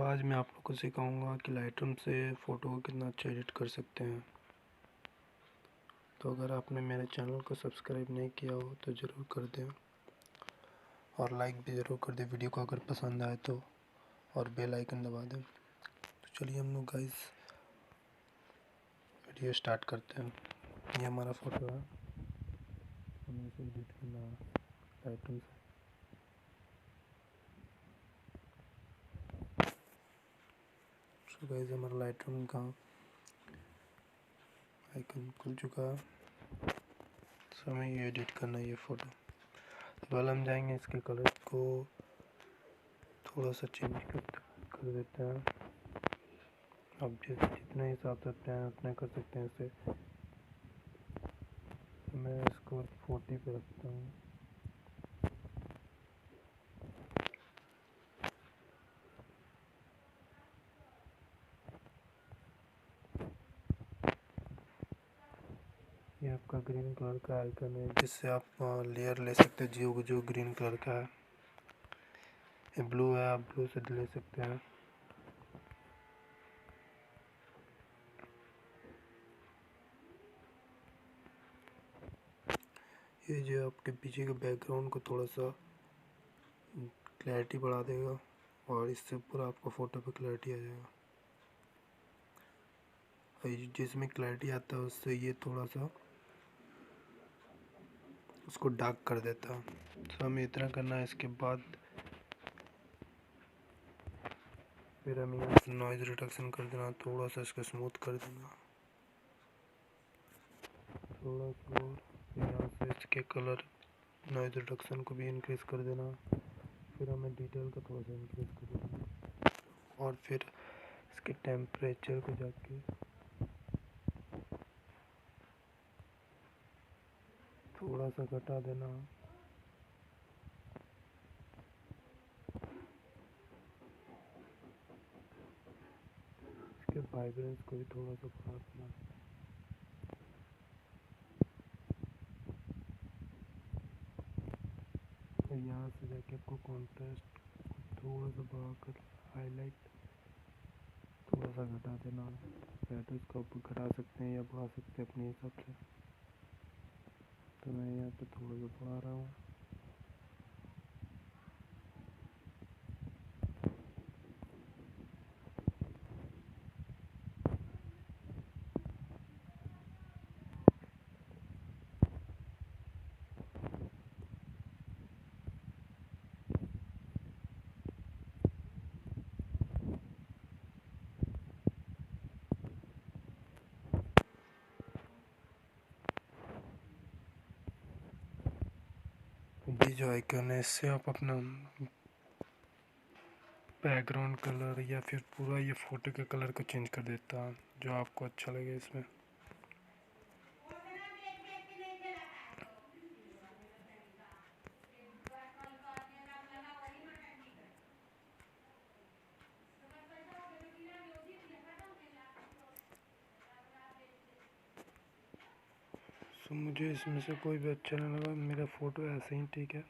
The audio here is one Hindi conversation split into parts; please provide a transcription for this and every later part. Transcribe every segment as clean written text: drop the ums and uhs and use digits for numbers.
आज मैं आप लोग को सिखाऊंगा कि लाइटरूम से फ़ोटो को कितना अच्छा एडिट कर सकते हैं। तो अगर आपने मेरे चैनल को सब्सक्राइब नहीं किया हो तो ज़रूर कर दें और लाइक भी ज़रूर कर दें वीडियो को अगर पसंद आए तो, और बेल आइकन दबा दें। तो चलिए हम लोग गाइस वीडियो स्टार्ट करते हैं। ये हमारा फ़ोटो है, हमें इसे एडिट करना है लाइटरूम से। तो गाइस हमारा लाइटरूम का आइकन खुल चुका है। तो हमें ये एडिट करना है ये फ़ोटो। तो पहले हम जाएंगे, इसके कलर को थोड़ा सा चेंज कर देते हैं। आप जितने हिसाब से चाहें उतना कर सकते हैं इसे। मैं इसको 40 पे रखता हूँ। ये आपका ग्रीन कलर का आइकन है, जिससे आप लेयर ले सकते हैं जो ग्रीन कलर का है। ये ब्लू है, आप ब्लू से ले सकते हैं। ये जो आपके पीछे के बैकग्राउंड को थोड़ा सा क्लैरिटी बढ़ा देगा और इससे पूरा आपको फ़ोटो पे क्लैरिटी आ जाएगा। और जिसमें क्लैरिटी आता है उससे ये थोड़ा सा उसको डार्क कर देता है। तो हमें इतना करना है। इसके बाद फिर हमें यहाँ से नॉइज़ रिडक्शन कर देना, थोड़ा सा इसको स्मूथ कर देना थोड़ा सा, और यहाँ से इसके कलर नॉइज़ रिडक्शन को भी इंक्रीज़ कर देना। फिर हमें डिटेल का थोड़ा सा इंक्रीज़ कर देना और फिर इसके टेम्परेचर को जाके थोड़ा सा घटा देना। इसके वाइब्रेंस को भी थोड़ा सा बढ़ा देना। और यहाँ से जाके आपको कॉन्ट्रास्ट थोड़ा सा बढ़ाकर हाईलाइट थोड़ा सा घटा देना। या तो इसको आप घटा सकते हैं या बढ़ा सकते हैं अपने हिसाब से। तो मैं यहाँ पे थोड़ा सा बढ़ा रहा हूँ। ये जो आइकन है, इससे आप अपना बैकग्राउंड कलर या फिर पूरा ये फ़ोटो के कलर को चेंज कर देता है, जो आपको अच्छा लगे इसमें। तो मुझे इसमें से कोई भी अच्छा नहीं लगा, मेरा फ़ोटो ऐसे ही ठीक है।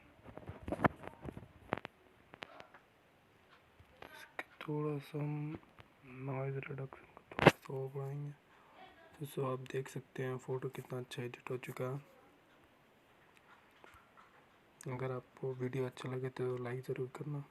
थोड़ा सा हम नॉइज़ रिडक्शन को थोड़ा सा और बढ़ाएंगे। तो आप देख सकते हैं फ़ोटो कितना अच्छा एडिट हो चुका है। अगर आपको वीडियो अच्छा लगे तो लाइक ज़रूर करना।